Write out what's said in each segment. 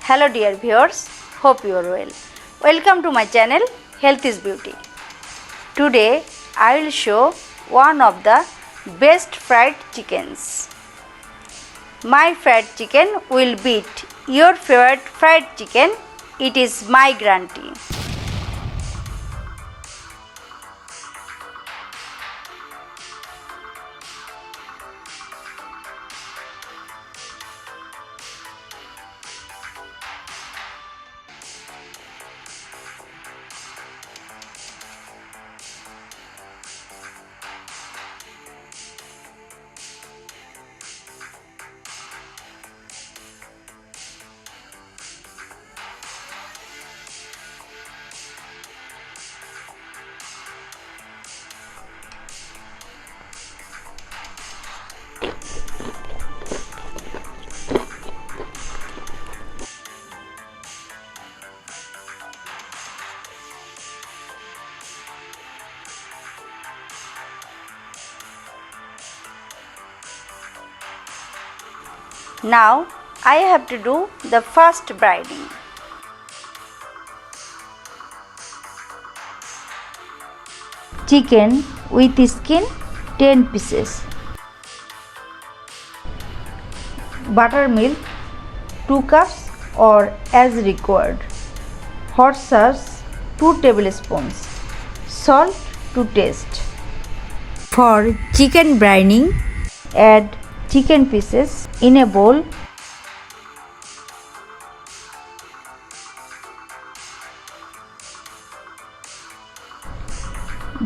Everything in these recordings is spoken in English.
Hello dear viewers, hope you are well. Welcome to my channel Health is Beauty. Today I will show one of the best fried chickens. My fried chicken will beat your favorite fried chicken, it is my guarantee. Now I have to do the first brining. Chicken with skin 10 pieces. Buttermilk 2 cups or as required. Hot sauce 2 tablespoons. Salt to taste. For chicken brining, add chicken pieces in a bowl.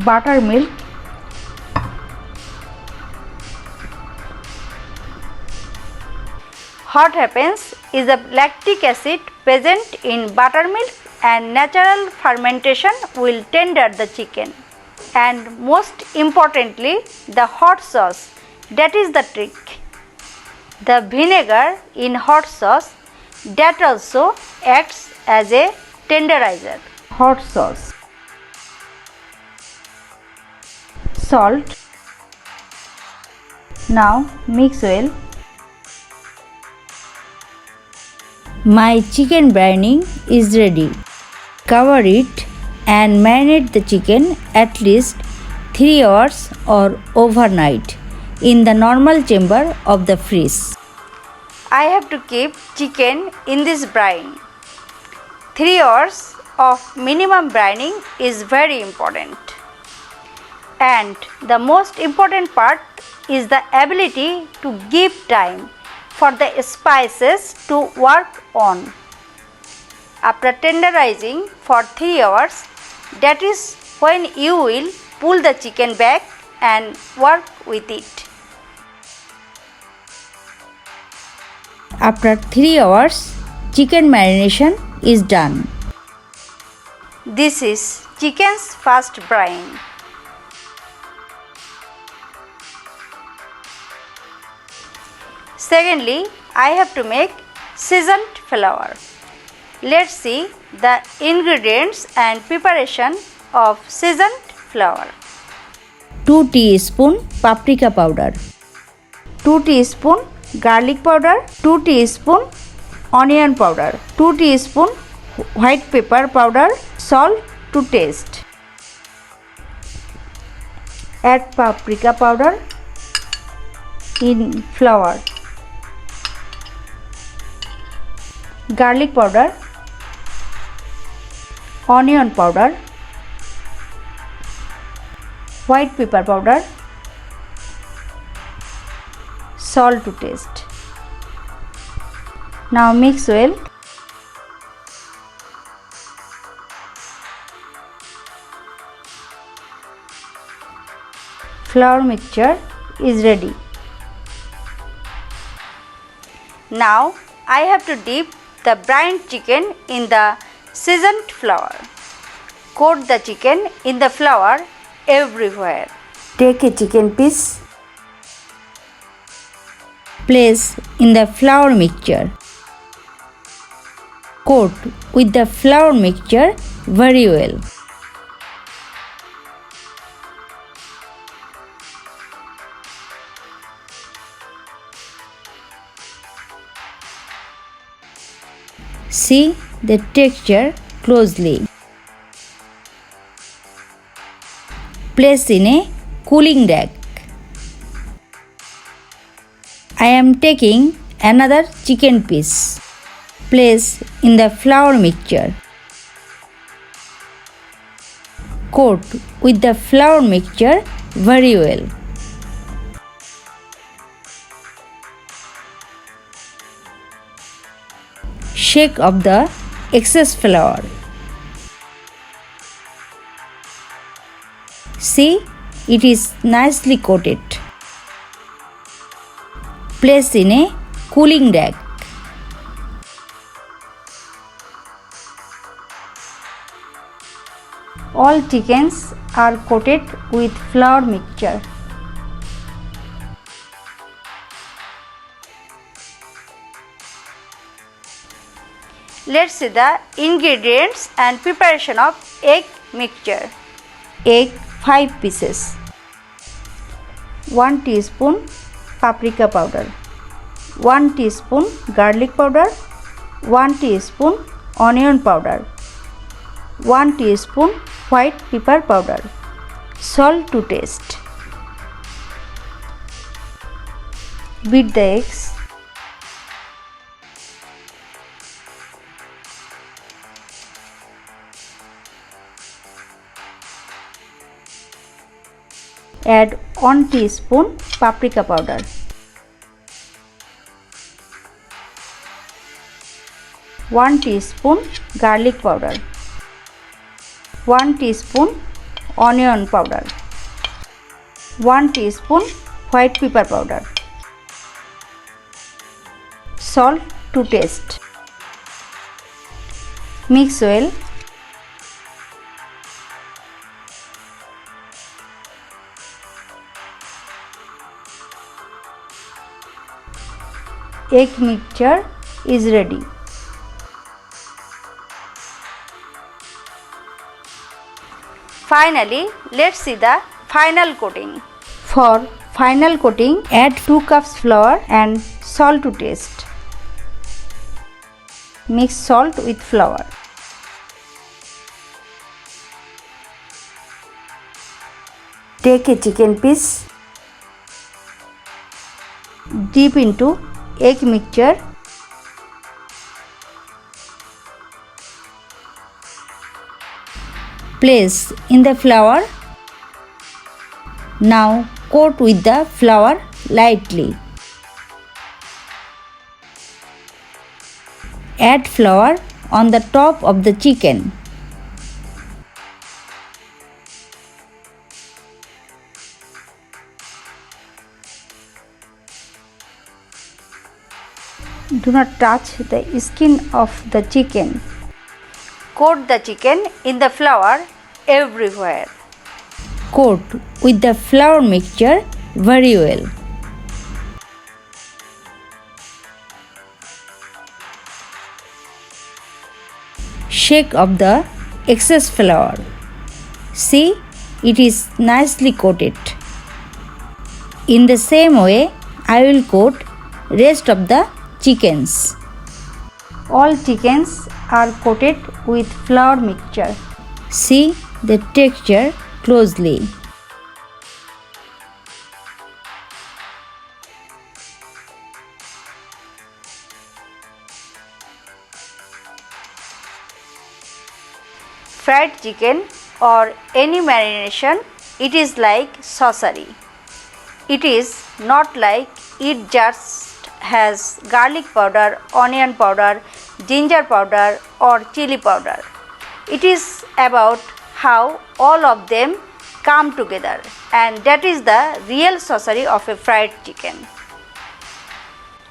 Buttermilk, what happens is the lactic acid present in buttermilk and natural fermentation will tender the chicken. And most importantly, the hot sauce, that is the trick. The vinegar in hot sauce that also acts as a tenderizer. Hot sauce, salt. Now mix well. My chicken brining is ready. Cover it and marinate the chicken at least 3 hours or overnight in the normal chamber of the fridge. I have to keep chicken in this brine. 3 hours of minimum brining is very important. And the most important part is the ability to give time for the spices to work on. After tenderizing for 3 hours, that is when you will pull the chicken back and work with it. After 3 hours, chicken marination is done. This is chicken's first brine. Secondly, I have to make seasoned flour. Let's see the ingredients and preparation of seasoned flour. 2 teaspoon paprika powder, 2 teaspoon garlic powder, 2 teaspoon onion powder, 2 teaspoon white pepper powder, salt to taste. Add paprika powder in flour. Garlic powder, onion powder, white pepper powder, salt to taste. Now mix well. Flour mixture is ready. Now I have to dip the brined chicken in the seasoned flour. Coat the chicken in the flour everywhere. Take a chicken piece, place in the flour mixture. Coat with the flour mixture very well. See the texture closely. Place in a cooling rack. I am taking another chicken piece. Place in the flour mixture. Coat with the flour mixture very well. Shake off the excess flour. See, it is nicely coated. Place in a cooling rack. All chickens are coated with flour mixture. Let's see the ingredients and preparation of egg mixture. Egg 5 pieces. 1 teaspoon paprika powder. 1 teaspoon garlic powder. 1 teaspoon onion powder. 1 teaspoon white pepper powder. Salt to taste. Beat the eggs. Add 1 teaspoon paprika powder. 1 teaspoon garlic powder. 1 teaspoon onion powder. 1 teaspoon white pepper powder. Salt to taste. Mix well. Egg mixture is ready. Finally, let's see the final coating. For final coating, add 2 cups flour and salt to taste. Mix salt with flour. Take a chicken piece. Dip into egg mixture. Place in the flour. Now coat with the flour lightly. Add flour on the top of the chicken. Do not touch the skin of the chicken. Coat the chicken in the flour everywhere. Coat with the flour mixture very well. Shake off the excess flour. See, it is nicely coated. In the same way, I will coat rest of the chickens. All chickens are coated with flour mixture. See the texture closely. Fried chicken or any marination, it is like sorcery. It is not like it just has garlic powder, onion powder, ginger powder or chili powder. It is about how all of them come together, and that is the real sorcery of a fried chicken.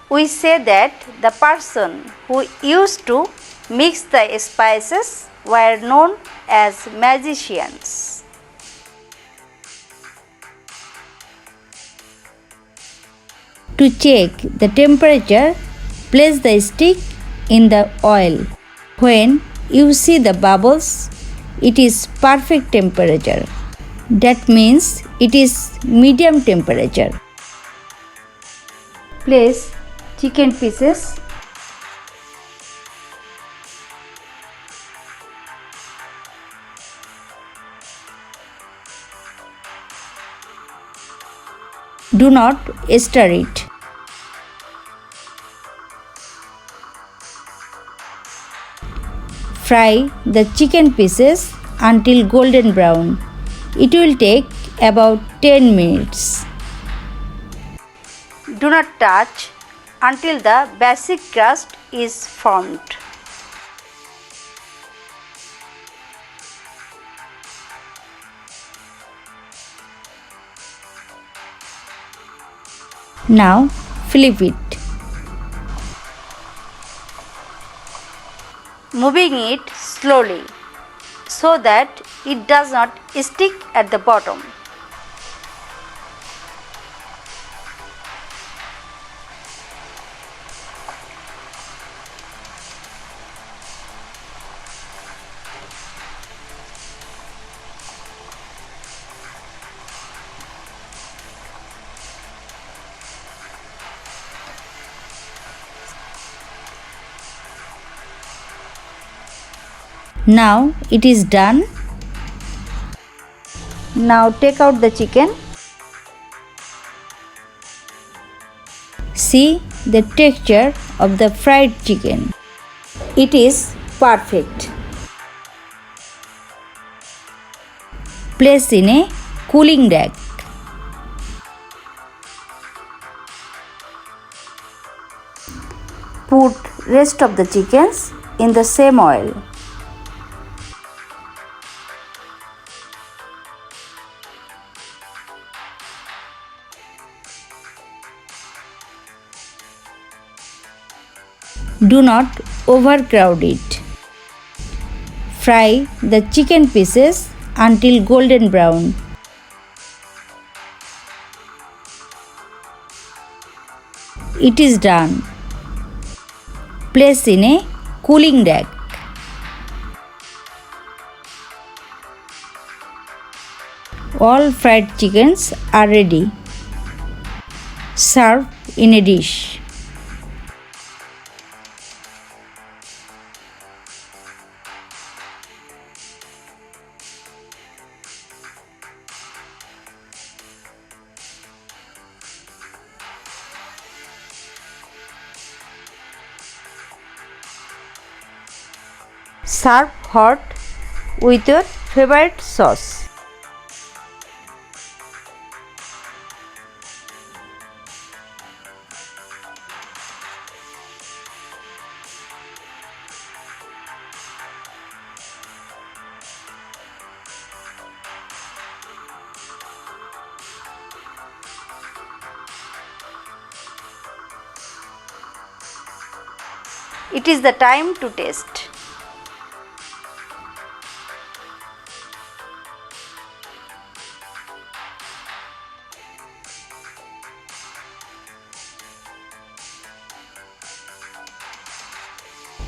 We say that the person who used to mix the spices were known as magicians. To check the temperature, place the stick in the oil. When you see the bubbles, it is perfect temperature. That means it is medium temperature. Place chicken pieces. Do not stir it. Fry the chicken pieces until golden brown. It will take about 10 minutes. Do not touch until the basic crust is formed. Now flip it. Moving it slowly so that it does not stick at the bottom. Now it is done. Now take out the chicken. See the texture of the fried chicken. It is perfect. Place in a cooling rack. Put rest of the chickens in the same oil. Do not overcrowd it. Fry the chicken pieces until golden brown. It is done. Place in a cooling rack. All fried chickens are ready. Serve in a dish. Serve hot with your favorite sauce. It is the time to taste.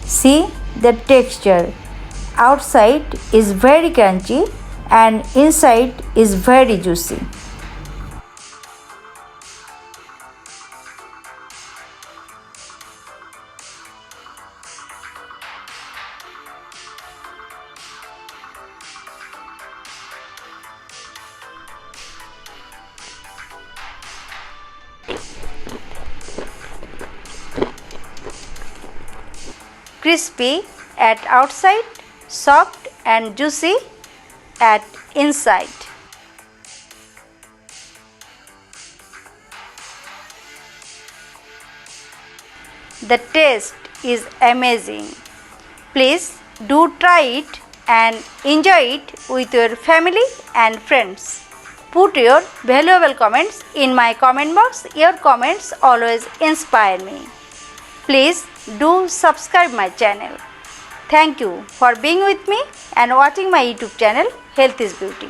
See the texture. Outside is very crunchy and inside is very juicy. Crispy at outside, soft and juicy at inside. The taste is amazing. Please do try it and enjoy it with your family and friends. Put your valuable comments in my comment box. Your comments always inspire me. Please do subscribe my channel. Thank you for being with me and watching my YouTube channel Health is Beauty.